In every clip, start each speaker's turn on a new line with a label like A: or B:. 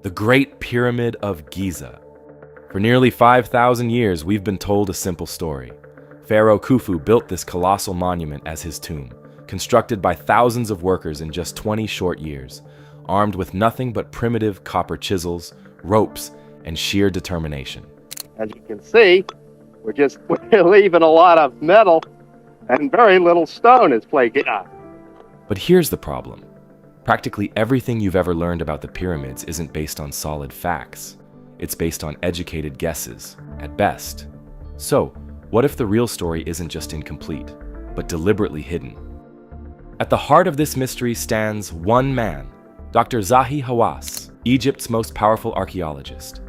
A: The Great Pyramid of Giza. For nearly 5,000 years, we've been told a simple story. Pharaoh Khufu built this colossal monument as his tomb, constructed by thousands of workers in just 20 short years, armed with nothing but primitive copper chisels, ropes, and sheer determination.
B: As you can see, we're leaving a lot of metal and very little stone is flaking up.
A: But here's the problem. Practically everything you've ever learned about the pyramids isn't based on solid facts. It's based on educated guesses, at best. So, what if the real story isn't just incomplete, but deliberately hidden? At the heart of this mystery stands one man, Dr. Zahi Hawass, Egypt's most powerful archaeologist.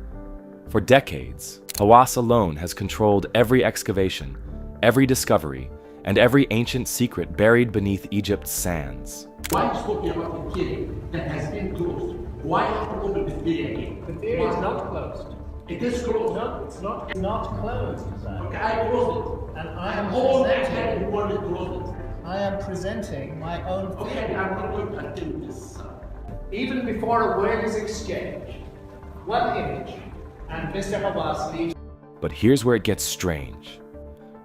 A: For decades, Hawass alone has controlled every excavation, every discovery, and every ancient secret buried beneath Egypt's sands.
C: Why are you talking about a theory that has been closed? Why have to open the theory again?
D: The theory is not closed.
C: It is closed.
D: No, it's not. It's not closed, sir.
C: Okay, I closed it.
D: And I am
C: all
D: presenting.
C: the world closed it.
D: I am presenting my own theory.
C: Okay, I'm not going to attempt this.
D: Even before a word is exchanged, one image, and Mr. Hawass leaves.
A: But here's where it gets strange.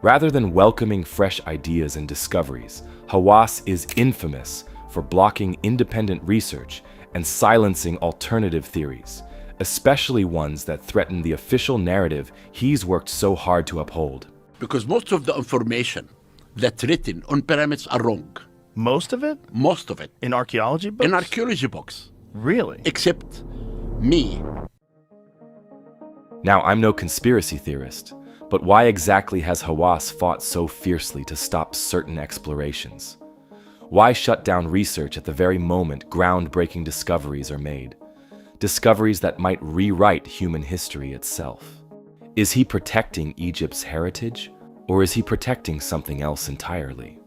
A: Rather than welcoming fresh ideas and discoveries, Hawass is infamous for blocking independent research and silencing alternative theories, especially ones that threaten the official narrative he's worked so hard to uphold.
E: Because most of the information that's written on pyramids are wrong.
F: Most of it?
E: Most of it.
F: In archaeology books?
E: In archaeology books.
F: Really?
E: Except me.
A: Now, I'm no conspiracy theorist, but why exactly has Hawass fought so fiercely to stop certain explorations? Why shut down research at the very moment groundbreaking discoveries are made? Discoveries that might rewrite human history itself. Is he protecting Egypt's heritage, or is he protecting something else entirely?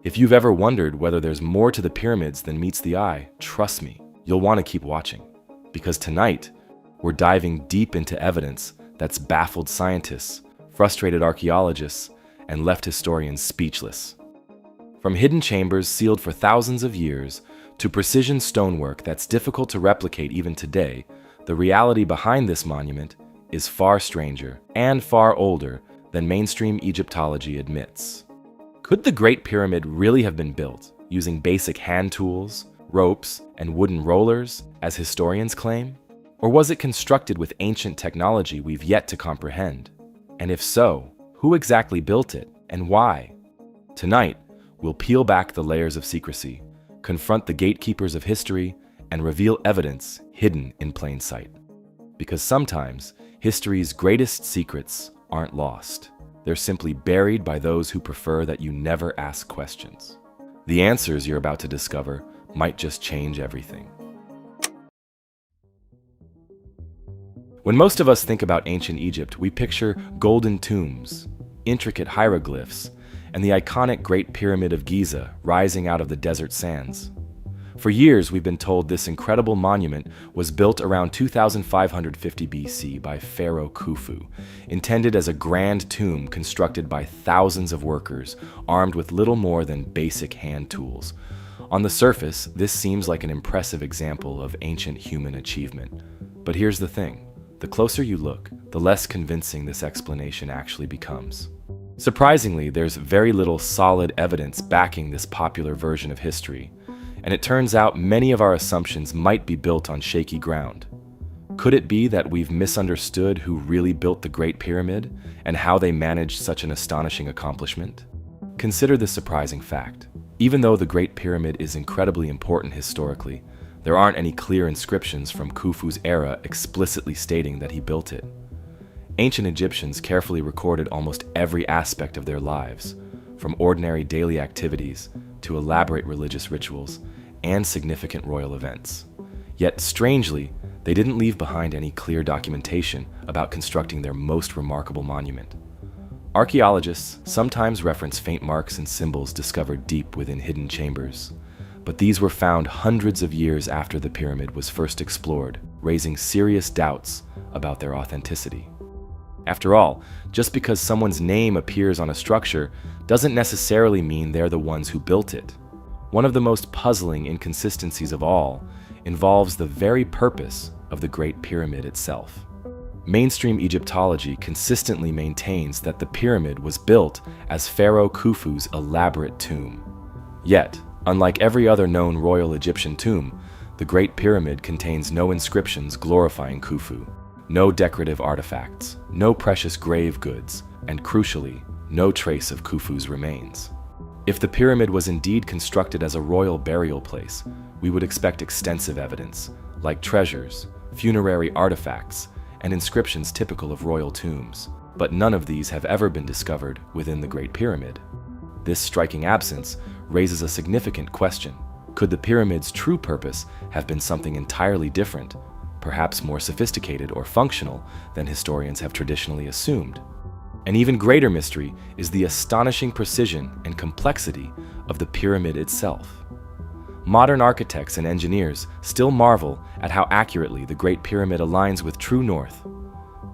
A: If you've ever wondered whether there's more to the pyramids than meets the eye, trust me, you'll want to keep watching. Because tonight, we're diving deep into evidence that's baffled scientists, frustrated archaeologists, and left historians speechless. From hidden chambers sealed for thousands of years to precision stonework that's difficult to replicate even today, the reality behind this monument is far stranger and far older than mainstream Egyptology admits. Could the Great Pyramid really have been built using basic hand tools, ropes, and wooden rollers, as historians claim? Or was it constructed with ancient technology we've yet to comprehend? And if so, who exactly built it and why? Tonight, we'll peel back the layers of secrecy, confront the gatekeepers of history, and reveal evidence hidden in plain sight. Because sometimes, history's greatest secrets aren't lost. They're simply buried by those who prefer that you never ask questions. The answers you're about to discover might just change everything. When most of us think about ancient Egypt, we picture golden tombs, intricate hieroglyphs, and the iconic Great Pyramid of Giza rising out of the desert sands. For years, we've been told this incredible monument was built around 2550 BC by Pharaoh Khufu, intended as a grand tomb constructed by thousands of workers armed with little more than basic hand tools. On the surface, this seems like an impressive example of ancient human achievement. But here's the thing. The closer you look, the less convincing this explanation actually becomes. Surprisingly, there's very little solid evidence backing this popular version of history, and it turns out many of our assumptions might be built on shaky ground. Could it be that we've misunderstood who really built the Great Pyramid and how they managed such an astonishing accomplishment? Consider this surprising fact. Even though the Great Pyramid is incredibly important historically, there aren't any clear inscriptions from Khufu's era explicitly stating that he built it. Ancient Egyptians carefully recorded almost every aspect of their lives, from ordinary daily activities to elaborate religious rituals and significant royal events. Yet, strangely, they didn't leave behind any clear documentation about constructing their most remarkable monument. Archaeologists sometimes reference faint marks and symbols discovered deep within hidden chambers, but these were found hundreds of years after the pyramid was first explored, raising serious doubts about their authenticity. After all, just because someone's name appears on a structure doesn't necessarily mean they're the ones who built it. One of the most puzzling inconsistencies of all involves the very purpose of the Great Pyramid itself. Mainstream Egyptology consistently maintains that the pyramid was built as Pharaoh Khufu's elaborate tomb. Yet, unlike every other known royal Egyptian tomb, the Great Pyramid contains no inscriptions glorifying Khufu, no decorative artifacts, no precious grave goods, and crucially, no trace of Khufu's remains. If the pyramid was indeed constructed as a royal burial place, we would expect extensive evidence, like treasures, funerary artifacts, and inscriptions typical of royal tombs. But none of these have ever been discovered within the Great Pyramid. This striking absence raises a significant question. Could the pyramid's true purpose have been something entirely different, perhaps more sophisticated or functional than historians have traditionally assumed? An even greater mystery is the astonishing precision and complexity of the pyramid itself. Modern architects and engineers still marvel at how accurately the Great Pyramid aligns with true north,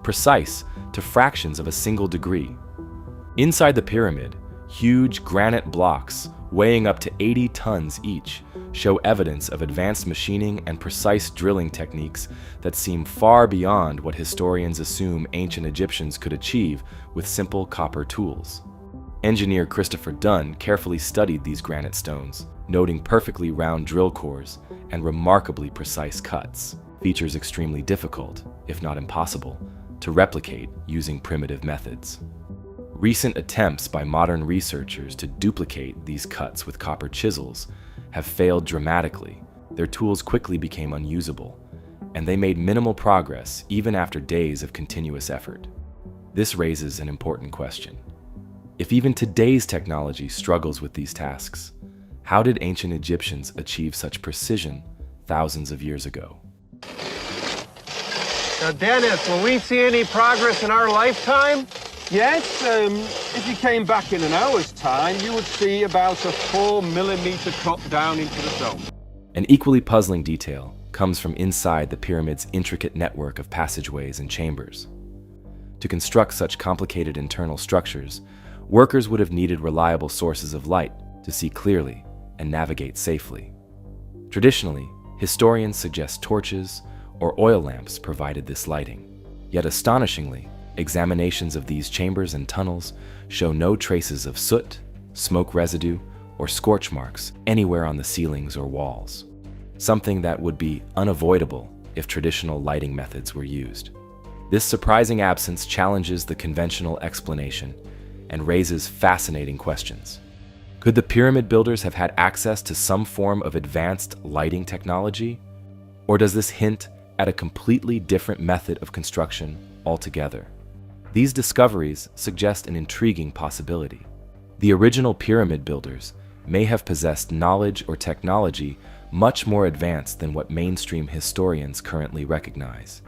A: precise to fractions of a single degree. Inside the pyramid, huge granite blocks weighing up to 80 tons each show evidence of advanced machining and precise drilling techniques that seem far beyond what historians assume ancient Egyptians could achieve with simple copper tools. Engineer Christopher Dunn carefully studied these granite stones, noting perfectly round drill cores and remarkably precise cuts, features extremely difficult, if not impossible, to replicate using primitive methods. Recent attempts by modern researchers to duplicate these cuts with copper chisels have failed dramatically. Their tools quickly became unusable, and they made minimal progress even after days of continuous effort. This raises an important question. If even today's technology struggles with these tasks, how did ancient Egyptians achieve such precision thousands of years ago?
G: Now, Dennis, will we see any progress in our lifetime?
H: Yes, if you came back in an hour's time, you would see about a 4mm cut down into the stone.
A: An equally puzzling detail comes from inside the pyramid's intricate network of passageways and chambers. To construct such complicated internal structures, workers would have needed reliable sources of light to see clearly and navigate safely. Traditionally, historians suggest torches or oil lamps provided this lighting. Yet astonishingly, examinations of these chambers and tunnels show no traces of soot, smoke residue, or scorch marks anywhere on the ceilings or walls, something that would be unavoidable if traditional lighting methods were used. This surprising absence challenges the conventional explanation and raises fascinating questions. Could the pyramid builders have had access to some form of advanced lighting technology? Or does this hint at a completely different method of construction altogether? These discoveries suggest an intriguing possibility. The original pyramid builders may have possessed knowledge or technology much more advanced than what mainstream historians currently recognize.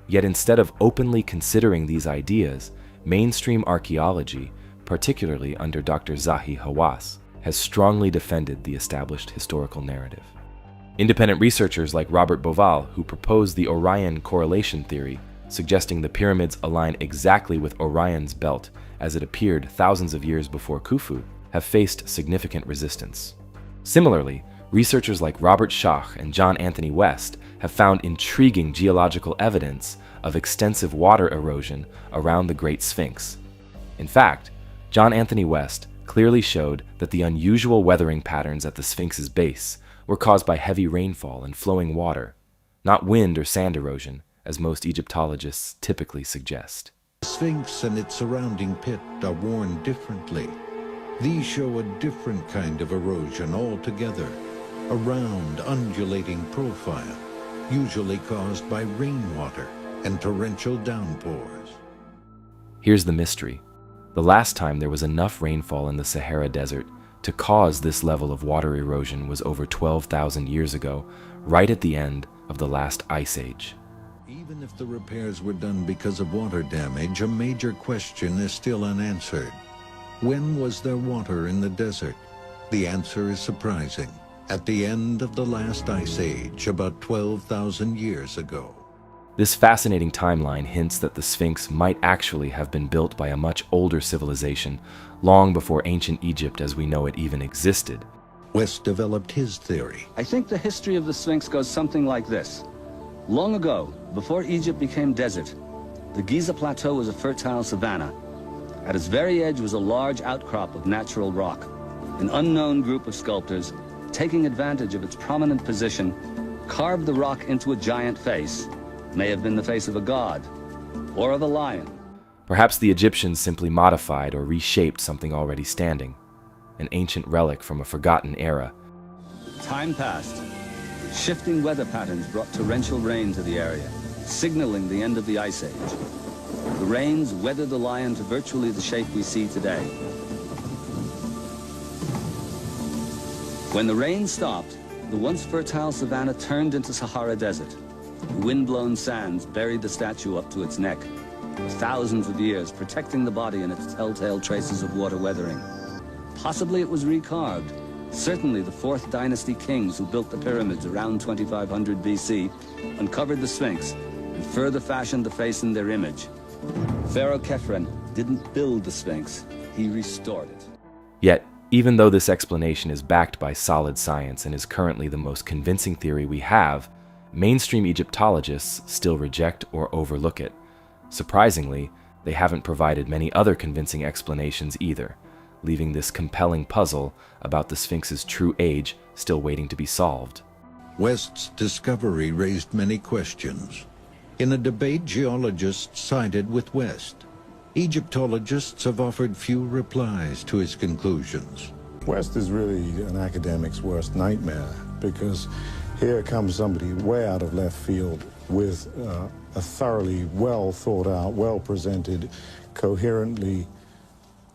A: Yet instead of openly considering these ideas, mainstream archaeology, particularly under Dr. Zahi Hawass, has strongly defended the established historical narrative. Independent researchers like Robert Bauval, who proposed the Orion correlation theory, suggesting the pyramids align exactly with Orion's belt as it appeared thousands of years before Khufu, have faced significant resistance. Similarly, researchers like Robert Schach and John Anthony West have found intriguing geological evidence of extensive water erosion around the Great Sphinx. In fact, John Anthony West clearly showed that the unusual weathering patterns at the Sphinx's base were caused by heavy rainfall and flowing water, not wind or sand erosion, as most Egyptologists typically suggest.
I: The Sphinx and its surrounding pit are worn differently. These show a different kind of erosion altogether, a round, undulating profile, usually caused by rainwater and torrential downpours.
A: Here's the mystery. The last time there was enough rainfall in the Sahara Desert to cause this level of water erosion was over 12,000 years ago, right at the end of the last ice age.
I: Even if the repairs were done because of water damage, a major question is still unanswered. When was there water in the desert? The answer is surprising. At the end of the last ice age, about 12,000 years ago.
A: This fascinating timeline hints that the Sphinx might actually have been built by a much older civilization, long before ancient Egypt as we know it even existed.
I: West developed his theory.
J: I think the history of the Sphinx goes something like this. Long ago, before Egypt became desert, the Giza Plateau was a fertile savanna. At its very edge was a large outcrop of natural rock. An unknown group of sculptors, taking advantage of its prominent position, carved the rock into a giant face. May have been the face of a god, or of a lion.
A: Perhaps the Egyptians simply modified or reshaped something already standing, an ancient relic from a forgotten era.
J: Time passed. Shifting weather patterns brought torrential rain to the area, signaling the end of the Ice Age. The rains weathered the lion to virtually the shape we see today. When the rain stopped, the once fertile savanna turned into Sahara Desert. The wind-blown sands buried the statue up to its neck, for thousands of years, protecting the body and its telltale traces of water weathering. Possibly it was recarved. Certainly the 4th dynasty kings who built the pyramids around 2500 BC uncovered the Sphinx and further fashioned the face in their image. Pharaoh Khephren didn't build the Sphinx, he restored it.
A: Yet, even though this explanation is backed by solid science and is currently the most convincing theory we have, mainstream Egyptologists still reject or overlook it. Surprisingly, they haven't provided many other convincing explanations either, leaving this compelling puzzle about the Sphinx's true age still waiting to be solved.
I: West's discovery raised many questions. In a debate, geologists sided with West. Egyptologists have offered few replies to his conclusions.
K: West is really an academic's worst nightmare, because here comes somebody way out of left field with a thoroughly well thought out, well presented, coherently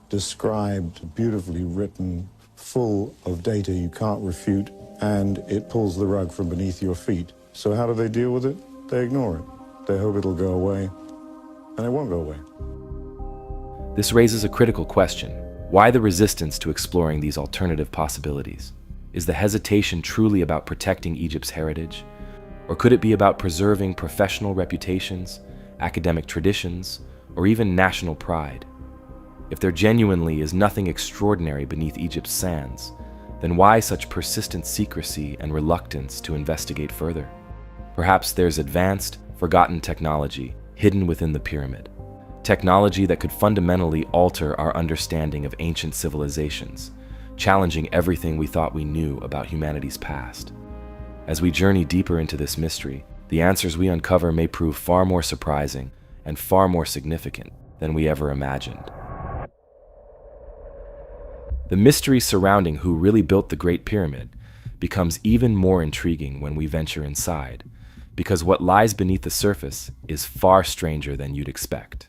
K: described, beautifully written, full of data you can't refute, and it pulls the rug from beneath your feet. So how do they deal with it? They ignore it. They hope it'll go away, and it won't go away.
A: This raises a critical question. Why the resistance to exploring these alternative possibilities? Is the hesitation truly about protecting Egypt's heritage? Or could it be about preserving professional reputations, academic traditions, or even national pride? If there genuinely is nothing extraordinary beneath Egypt's sands, then why such persistent secrecy and reluctance to investigate further? Perhaps there's advanced, forgotten technology hidden within the pyramid. Technology that could fundamentally alter our understanding of ancient civilizations, challenging everything we thought we knew about humanity's past. As we journey deeper into this mystery, the answers we uncover may prove far more surprising and far more significant than we ever imagined. The mystery surrounding who really built the Great Pyramid becomes even more intriguing when we venture inside, because what lies beneath the surface is far stranger than you'd expect.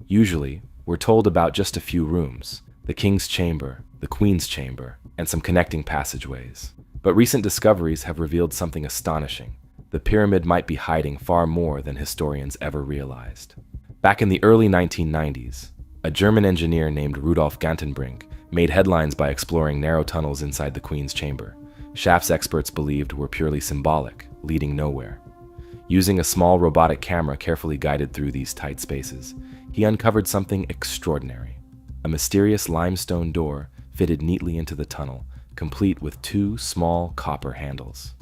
A: Usually, we're told about just a few rooms, the king's chamber, the queen's chamber, and some connecting passageways. But recent discoveries have revealed something astonishing. The pyramid might be hiding far more than historians ever realized. Back in the early 1990s, a German engineer named Rudolf Gantenbrink made headlines by exploring narrow tunnels inside the queen's chamber. Shafts experts believed were purely symbolic, leading nowhere. Using a small robotic camera carefully guided through these tight spaces, he uncovered something extraordinary. A mysterious limestone door fitted neatly into the tunnel, complete with 2 small copper handles.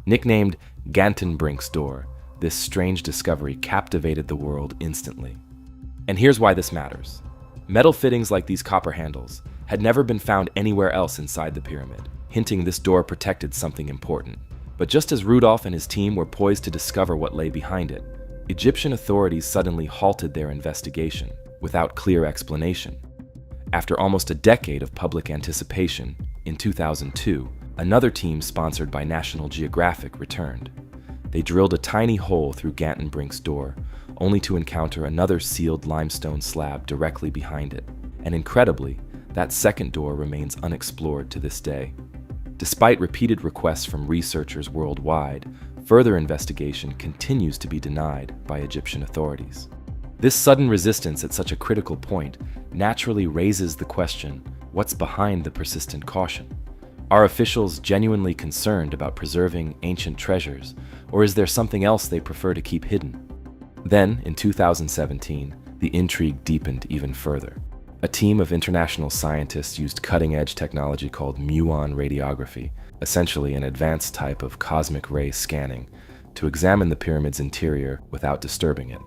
A: Nicknamed Gantenbrink's door, this strange discovery captivated the world instantly. And here's why this matters. Metal fittings like these copper handles had never been found anywhere else inside the pyramid, hinting this door protected something important. But just as Rudolf and his team were poised to discover what lay behind it, Egyptian authorities suddenly halted their investigation without clear explanation. After almost a decade of public anticipation, in 2002, another team sponsored by National Geographic returned. They drilled a tiny hole through Gantenbrink's door, only to encounter another sealed limestone slab directly behind it. And incredibly, that second door remains unexplored to this day. Despite repeated requests from researchers worldwide, further investigation continues to be denied by Egyptian authorities. This sudden resistance at such a critical point naturally raises the question, what's behind the persistent caution? Are officials genuinely concerned about preserving ancient treasures, or is there something else they prefer to keep hidden? Then, in 2017, the intrigue deepened even further. A team of international scientists used cutting-edge technology called muon radiography, essentially an advanced type of cosmic ray scanning, to examine the pyramid's interior without disturbing it.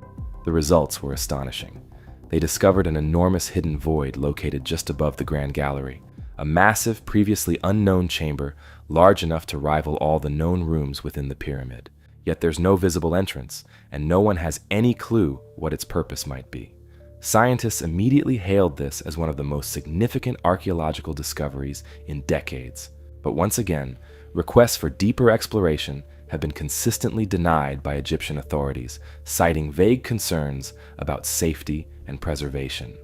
A: The results were astonishing. They discovered an enormous hidden void located just above the Grand Gallery, a massive, previously unknown chamber large enough to rival all the known rooms within the pyramid. Yet there's no visible entrance, and no one has any clue what its purpose might be. Scientists immediately hailed this as one of the most significant archaeological discoveries in decades. But once again, requests for deeper exploration have been consistently denied by Egyptian authorities, citing vague concerns about safety and preservation.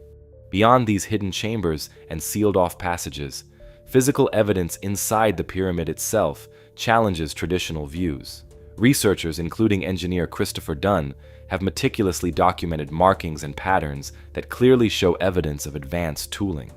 A: Beyond these hidden chambers and sealed-off passages, physical evidence inside the pyramid itself challenges traditional views. Researchers, including engineer Christopher Dunn, have meticulously documented markings and patterns that clearly show evidence of advanced tooling.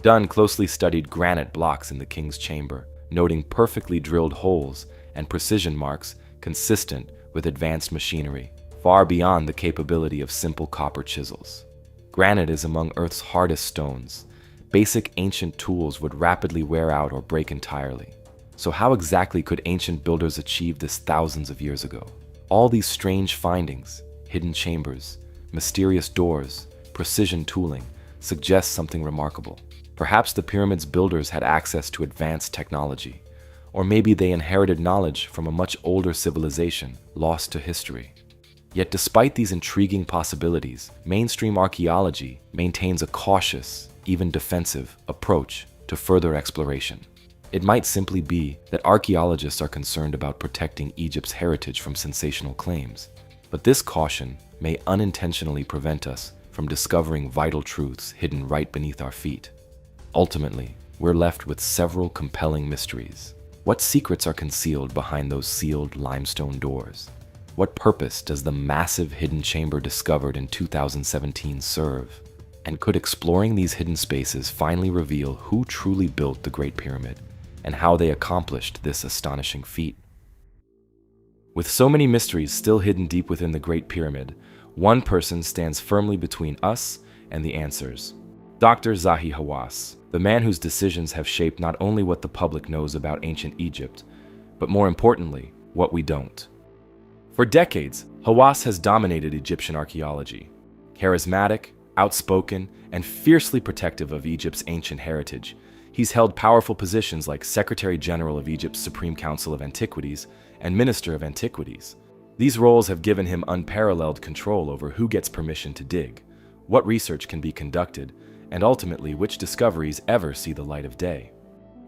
A: Dunn closely studied granite blocks in the king's chamber, noting perfectly drilled holes and precision marks consistent with advanced machinery, far beyond the capability of simple copper chisels. Granite is among Earth's hardest stones. Basic ancient tools would rapidly wear out or break entirely. So how exactly could ancient builders achieve this thousands of years ago? All these strange findings, hidden chambers, mysterious doors, precision tooling, suggest something remarkable. Perhaps the pyramid's builders had access to advanced technology, or maybe they inherited knowledge from a much older civilization lost to history. Yet despite these intriguing possibilities, mainstream archaeology maintains a cautious, even defensive, approach to further exploration. It might simply be that archaeologists are concerned about protecting Egypt's heritage from sensational claims, but this caution may unintentionally prevent us from discovering vital truths hidden right beneath our feet. Ultimately, we're left with several compelling mysteries. What secrets are concealed behind those sealed limestone doors? What purpose does the massive hidden chamber discovered in 2017 serve? And could exploring these hidden spaces finally reveal who truly built the Great Pyramid and how they accomplished this astonishing feat? With so many mysteries still hidden deep within the Great Pyramid, one person stands firmly between us and the answers. Dr. Zahi Hawass, the man whose decisions have shaped not only what the public knows about ancient Egypt, but more importantly, what we don't. For decades, Hawass has dominated Egyptian archaeology. Charismatic, outspoken, and fiercely protective of Egypt's ancient heritage, he's held powerful positions like Secretary General of Egypt's Supreme Council of Antiquities and Minister of Antiquities. These roles have given him unparalleled control over who gets permission to dig, what research can be conducted, and ultimately which discoveries ever see the light of day.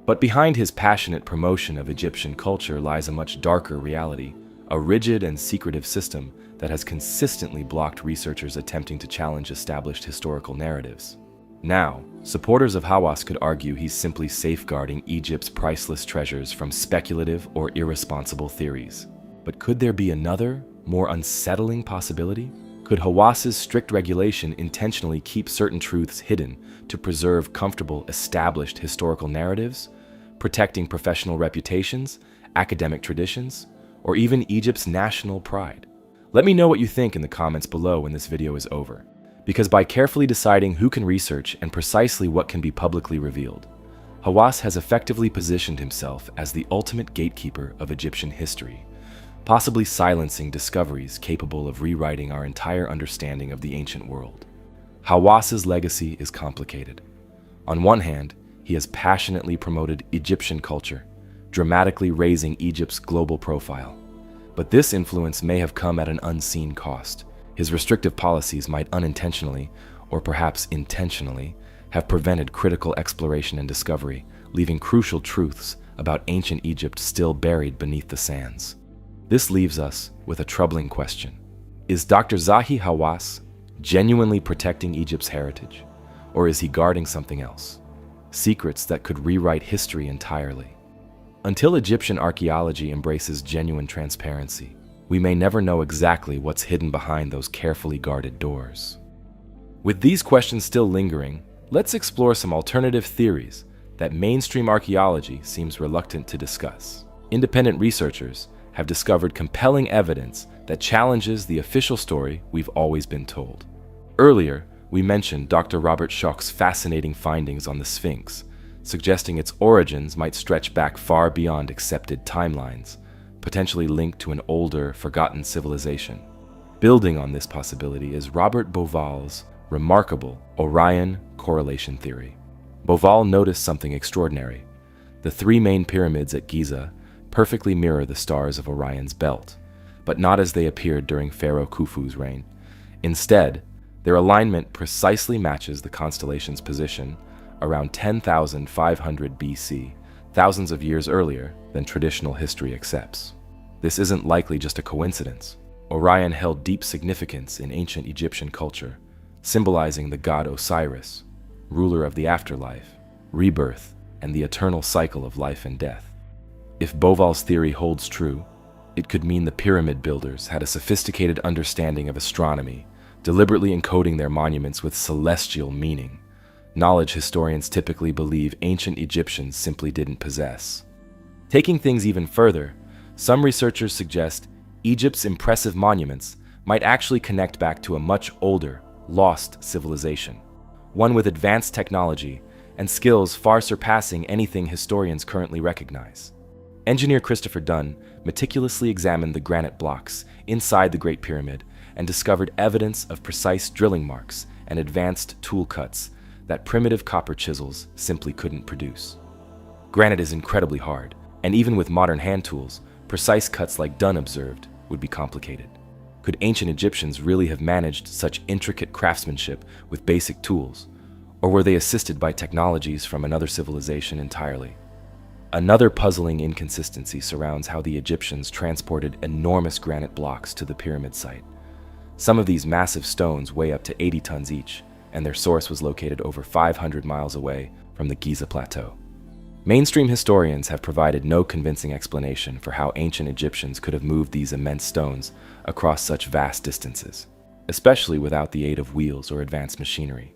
A: But behind his passionate promotion of Egyptian culture lies a much darker reality, a rigid and secretive system that has consistently blocked researchers attempting to challenge established historical narratives. Now, supporters of Hawass could argue he's simply safeguarding Egypt's priceless treasures from speculative or irresponsible theories. But could there be another, more unsettling possibility? Could Hawass's strict regulation intentionally keep certain truths hidden to preserve comfortable, established historical narratives, protecting professional reputations, academic traditions, or even Egypt's national pride? Let me know what you think in the comments below when this video is over, because by carefully deciding who can research and precisely what can be publicly revealed, Hawass has effectively positioned himself as the ultimate gatekeeper of Egyptian history, possibly silencing discoveries capable of rewriting our entire understanding of the ancient world. Hawass's legacy is complicated. On one hand, he has passionately promoted Egyptian culture, dramatically raising Egypt's global profile. But this influence may have come at an unseen cost. His restrictive policies might unintentionally, or perhaps intentionally, have prevented critical exploration and discovery, leaving crucial truths about ancient Egypt still buried beneath the sands. This leaves us with a troubling question. Is Dr. Zahi Hawass genuinely protecting Egypt's heritage, or is he guarding something else? Secrets that could rewrite history entirely. Until Egyptian archaeology embraces genuine transparency, we may never know exactly what's hidden behind those carefully guarded doors. With these questions still lingering, let's explore some alternative theories that mainstream archaeology seems reluctant to discuss. Independent researchers have discovered compelling evidence that challenges the official story we've always been told. Earlier, we mentioned Dr. Robert Schoch's fascinating findings on the Sphinx, suggesting its origins might stretch back far beyond accepted timelines, potentially linked to an older, forgotten civilization. Building on this possibility is Robert Bauval's remarkable Orion correlation theory. Bauval noticed something extraordinary. The three main pyramids at Giza perfectly mirror the stars of Orion's belt, but not as they appeared during Pharaoh Khufu's reign. Instead, their alignment precisely matches the constellation's position around 10,500 BC, thousands of years earlier than traditional history accepts. This isn't likely just a coincidence. Orion held deep significance in ancient Egyptian culture, symbolizing the god Osiris, ruler of the afterlife, rebirth, and the eternal cycle of life and death. If Bauval's theory holds true, it could mean the pyramid builders had a sophisticated understanding of astronomy, deliberately encoding their monuments with celestial meaning, knowledge historians typically believe ancient Egyptians simply didn't possess. Taking things even further, some researchers suggest Egypt's impressive monuments might actually connect back to a much older, lost civilization, one with advanced technology and skills far surpassing anything historians currently recognize. Engineer Christopher Dunn meticulously examined the granite blocks inside the Great Pyramid and discovered evidence of precise drilling marks and advanced tool cuts that primitive copper chisels simply couldn't produce. Granite is incredibly hard, and even with modern hand tools, precise cuts like Dunn observed would be complicated. Could ancient Egyptians really have managed such intricate craftsmanship with basic tools, or were they assisted by technologies from another civilization entirely? Another puzzling inconsistency surrounds how the Egyptians transported enormous granite blocks to the pyramid site. Some of these massive stones weigh up to 80 tons each, and their source was located over 500 miles away from the Giza Plateau. Mainstream historians have provided no convincing explanation for how ancient Egyptians could have moved these immense stones across such vast distances, especially without the aid of wheels or advanced machinery.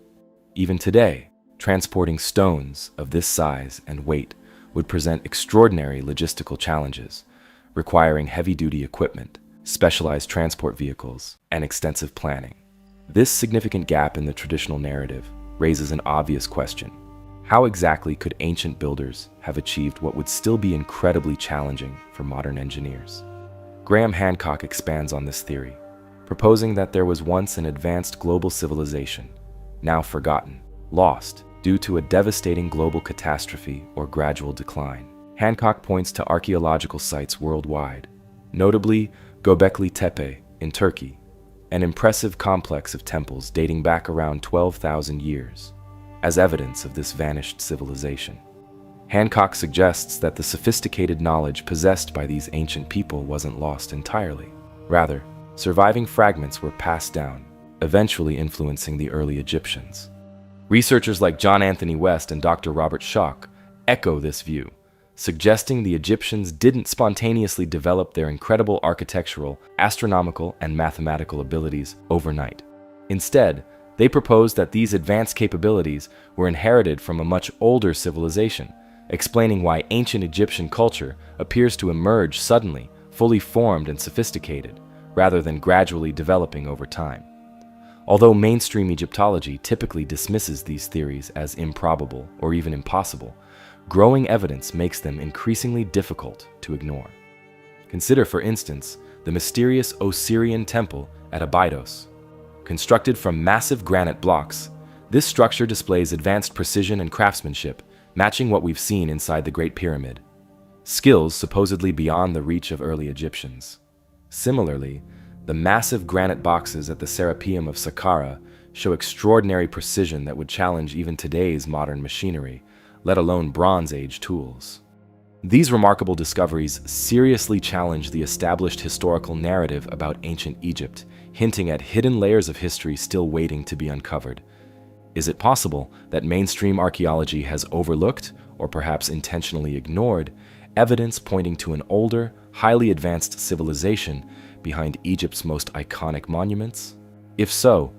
A: Even today, transporting stones of this size and weight would present extraordinary logistical challenges, requiring heavy-duty equipment, specialized transport vehicles, and extensive planning. This significant gap in the traditional narrative raises an obvious question. How exactly could ancient builders have achieved what would still be incredibly challenging for modern engineers? Graham Hancock expands on this theory, proposing that there was once an advanced global civilization, now forgotten, lost, due to a devastating global catastrophe or gradual decline. Hancock points to archaeological sites worldwide, notably Göbekli Tepe in Turkey, an impressive complex of temples dating back around 12,000 years, as evidence of this vanished civilization. Hancock suggests that the sophisticated knowledge possessed by these ancient people wasn't lost entirely. Rather, surviving fragments were passed down, eventually influencing the early Egyptians. Researchers like John Anthony West and Dr. Robert Schoch echo this view, suggesting the Egyptians didn't spontaneously develop their incredible architectural, astronomical, and mathematical abilities overnight. Instead, they propose that these advanced capabilities were inherited from a much older civilization, explaining why ancient Egyptian culture appears to emerge suddenly, fully formed and sophisticated, rather than gradually developing over time. Although mainstream Egyptology typically dismisses these theories as improbable or even impossible, growing evidence makes them increasingly difficult to ignore. Consider, for instance, the mysterious Osirian temple at Abydos. Constructed from massive granite blocks, this structure displays advanced precision and craftsmanship, matching what we've seen inside the Great Pyramid. Skills supposedly beyond the reach of early Egyptians. Similarly, the massive granite boxes at the Serapeum of Saqqara show extraordinary precision that would challenge even today's modern machinery, let alone Bronze Age tools. These remarkable discoveries seriously challenge the established historical narrative about ancient Egypt, hinting at hidden layers of history still waiting to be uncovered. Is it possible that mainstream archaeology has overlooked, or perhaps intentionally ignored, evidence pointing to an older, highly advanced civilization behind Egypt's most iconic monuments? If so,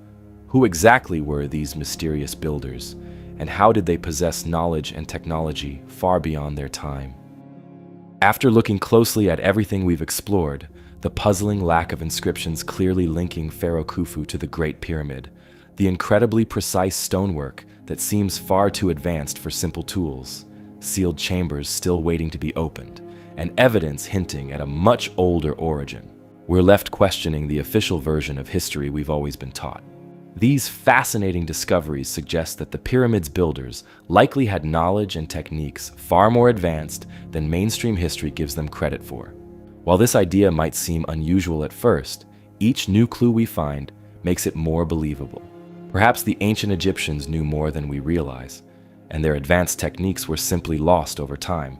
A: who exactly were these mysterious builders, and how did they possess knowledge and technology far beyond their time? After looking closely at everything we've explored, the puzzling lack of inscriptions clearly linking Pharaoh Khufu to the Great Pyramid, the incredibly precise stonework that seems far too advanced for simple tools, sealed chambers still waiting to be opened, and evidence hinting at a much older origin. We're left questioning the official version of history we've always been taught. These fascinating discoveries suggest that the pyramids' builders likely had knowledge and techniques far more advanced than mainstream history gives them credit for. While this idea might seem unusual at first, each new clue we find makes it more believable. Perhaps the ancient Egyptians knew more than we realize, and their advanced techniques were simply lost over time.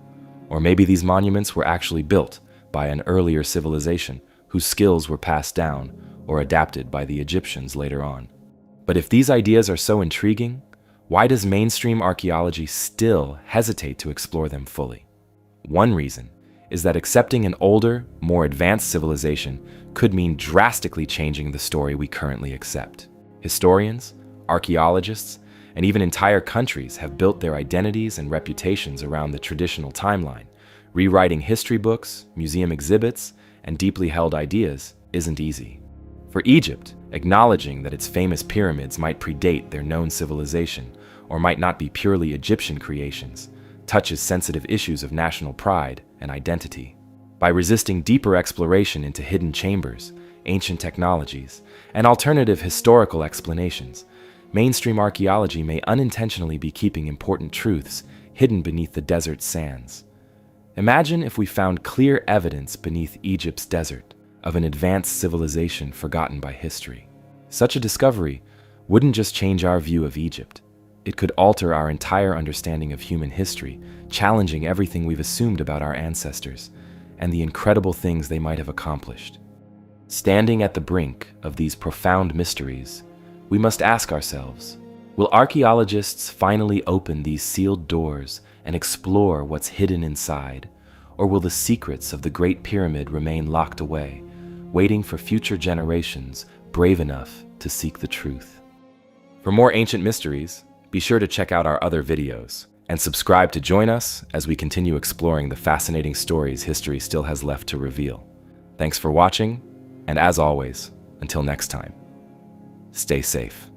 A: Or maybe these monuments were actually built by an earlier civilization whose skills were passed down or adapted by the Egyptians later on. But if these ideas are so intriguing, why does mainstream archaeology still hesitate to explore them fully? One reason is that accepting an older, more advanced civilization could mean drastically changing the story we currently accept. Historians, archaeologists, and even entire countries have built their identities and reputations around the traditional timeline. Rewriting history books, museum exhibits, and deeply held ideas isn't easy. For Egypt, acknowledging that its famous pyramids might predate their known civilization or might not be purely Egyptian creations touches sensitive issues of national pride and identity. By resisting deeper exploration into hidden chambers, ancient technologies, and alternative historical explanations, mainstream archaeology may unintentionally be keeping important truths hidden beneath the desert's sands. Imagine if we found clear evidence beneath Egypt's desert of an advanced civilization forgotten by history. Such a discovery wouldn't just change our view of Egypt. It could alter our entire understanding of human history, challenging everything we've assumed about our ancestors and the incredible things they might have accomplished. Standing at the brink of these profound mysteries, we must ask ourselves, will archaeologists finally open these sealed doors and explore what's hidden inside, or will the secrets of the Great Pyramid remain locked away, waiting for future generations brave enough to seek the truth? For more ancient mysteries, be sure to check out our other videos and subscribe to join us as we continue exploring the fascinating stories history still has left to reveal. Thanks for watching, and as always, until next time, stay safe.